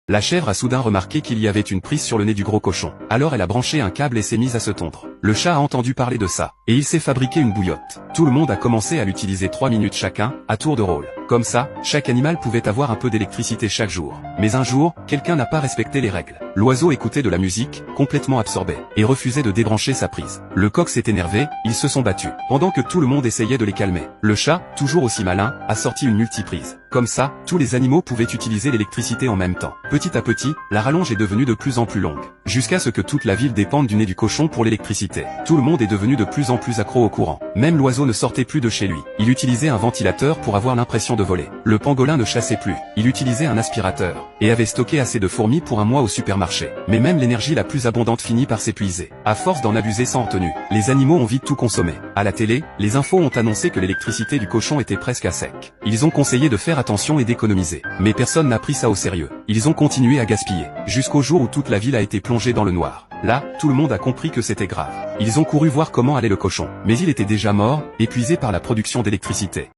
La chèvre a soudain remarqué qu'il y avait une prise sur le nez du gros cochon. Alors elle a branché un câble et s'est mise à se tondre. Le chat a entendu parler de ça, et il s'est fabriqué une bouillotte. Tout le monde a commencé à l'utiliser 3 minutes chacun, à tour de rôle. Comme ça, chaque animal pouvait avoir un peu d'électricité chaque jour. Mais un jour, quelqu'un n'a pas respecté les règles. L'oiseau écoutait de la musique, complètement absorbé, et refusait de débrancher sa prise. Le coq s'est énervé, ils se sont battus. Pendant que tout le monde essayait de les calmer, le chat, toujours aussi malin, a sorti une multiprise. Comme ça, tous les animaux pouvaient utiliser l'électricité en même temps. Petit à petit, la rallonge est devenue de plus en plus longue, jusqu'à ce que toute la ville dépende du nez du cochon pour l'électricité. Tout le monde est devenu de plus en plus accro au courant. Même l'oiseau ne sortait plus de chez lui. Il utilisait un ventilateur pour avoir l'impression de voler. Le pangolin ne chassait plus. Il utilisait un aspirateur, et avait stocké assez de fourmis pour un mois au supermarché. Mais même l'énergie la plus abondante finit par s'épuiser. À force d'en abuser sans retenue, les animaux ont vite tout consommé. À la télé, les infos ont annoncé que l'électricité du cochon était presque à sec. Ils ont conseillé de faire attention et d'économiser. Mais personne n'a pris ça au sérieux. Ils ont continué à gaspiller, jusqu'au jour où toute la ville a été plongée dans le noir. Là, tout le monde a compris que c'était grave. Ils ont couru voir comment allait le cochon. Mais il était déjà mort, épuisé par la production d'électricité.